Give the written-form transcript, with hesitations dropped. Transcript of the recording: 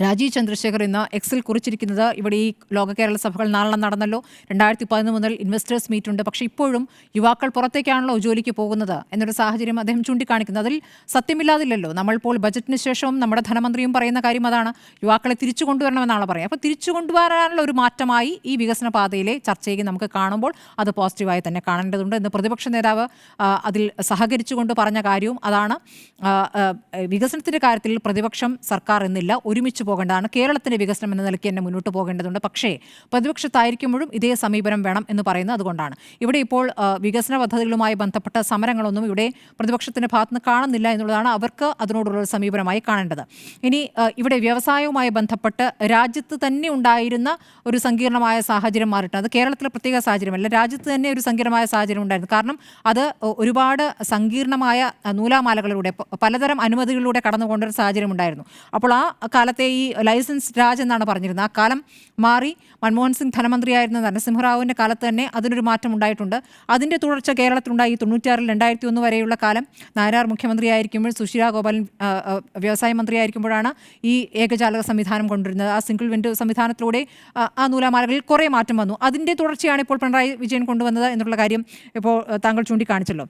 രാജീവ് ചന്ദ്രശേഖർ ഇന്ന് എക്സിൽ കുറിച്ചിരിക്കുന്നത് ഇവിടെ ഈ ലോക കേരള സഭകൾ നാളെ നടന്നല്ലോ. 2011 മുതൽ ഇൻവെസ്റ്റേഴ്സ് മീറ്റ് ഉണ്ട്. പക്ഷേ ഇപ്പോഴും യുവാക്കൾ പുറത്തേക്കാണല്ലോ ജോലിക്ക് പോകുന്നത് എന്നൊരു സാഹചര്യം അദ്ദേഹം ചൂണ്ടിക്കാണിക്കുന്നത്. അതിൽ സത്യമില്ലാതില്ലല്ലോ. നമ്മളിപ്പോൾ ബജറ്റിന് ശേഷവും നമ്മുടെ ധനമന്ത്രിയും പറയുന്ന കാര്യം അതാണ്, യുവാക്കളെ തിരിച്ചു കൊണ്ടുവരണമെന്നാണ് പറയുക. അപ്പോൾ തിരിച്ചു കൊണ്ടുവരാനുള്ള ഒരു മാറ്റമായി ഈ വികസന പാതയിലെ ചർച്ചയിൽ നമുക്ക് കാണുമ്പോൾ അത് പോസിറ്റീവായി തന്നെ കാണേണ്ടതുണ്ട് എന്ന് പ്രതിപക്ഷ നേതാവ് അതിൽ സഹകരിച്ചുകൊണ്ട് പറഞ്ഞ കാര്യവും അതാണ്. വികസനത്തിൻ്റെ കാര്യത്തിൽ പ്രതിപക്ഷം സർക്കാർ എന്നില്ല, ഒരുമിച്ച് പോകേണ്ടതാണ്. കേരളത്തിൻ്റെ വികസനം എന്ന നിലയ്ക്ക് തന്നെ മുന്നോട്ട് പോകേണ്ടതുണ്ട്. പക്ഷേ പ്രതിപക്ഷത്തായിരിക്കുമ്പോഴും ഇതേ സമീപനം വേണം എന്ന് പറയുന്നത് അതുകൊണ്ടാണ്. ഇവിടെ ഇപ്പോൾ വികസന പദ്ധതികളുമായി ബന്ധപ്പെട്ട സമരങ്ങളൊന്നും ഇവിടെ പ്രതിപക്ഷത്തിൻ്റെ ഭാഗത്തുനിന്ന് കാണുന്നില്ല എന്നുള്ളതാണ് അവർക്ക് അതിനോടുള്ള ഒരു സമീപനമായി കാണേണ്ടത്. ഇനി ഇവിടെ വ്യവസായവുമായി ബന്ധപ്പെട്ട് രാജ്യത്ത് തന്നെ ഉണ്ടായിരുന്ന ഒരു സങ്കീർണമായ സാഹചര്യം മാറിയിട്ടുണ്ട്. അത് കേരളത്തിലെ പ്രത്യേക സാഹചര്യമല്ല, രാജ്യത്ത് തന്നെ ഒരു സങ്കീർണമായ സാഹചര്യം ഉണ്ടായിരുന്നു. കാരണം അത് ഒരുപാട് സങ്കീർണമായ നൂലാമാലകളിലൂടെ പലതരം അനുമതികളിലൂടെ കടന്നുകൊണ്ടൊരു സാഹചര്യം ഉണ്ടായിരുന്നു. അപ്പോൾ ആ കാലത്തെ ഈ ലൈസൻസ് രാജ് എന്നാണ് പറഞ്ഞിരുന്നത്. ആ കാലം മാറി മൻമോഹൻ സിംഗ് ധനമന്ത്രിയായിരുന്ന നരസിംഹറാവുവിൻ്റെ കാലത്ത് തന്നെ അതിനൊരു മാറ്റം ഉണ്ടായിട്ടുണ്ട്. അതിൻ്റെ തുടർച്ച കേരളത്തിലുണ്ടായി. 96 2001 വരെയുള്ള കാലം നായനാർ മുഖ്യമന്ത്രിയായിരിക്കുമ്പോൾ സുശീല ഗോപാലൻ വ്യവസായ മന്ത്രിയായിരിക്കുമ്പോഴാണ് ഈ ഏകജാലക സംവിധാനം കൊണ്ടുവരുന്നത്. ആ സിംഗിൾ വിൻഡോ സംവിധാനത്തിലൂടെ ആ നൂലാമാലകളിൽ കുറേ മാറ്റം വന്നു. അതിൻ്റെ തുടർച്ചയാണ് ഇപ്പോൾ പിണറായി വിജയൻ കൊണ്ടുവന്നത് എന്നുള്ള കാര്യം ഇപ്പോൾ താങ്കൾ ചൂണ്ടിക്കാണിച്ചല്ലോ.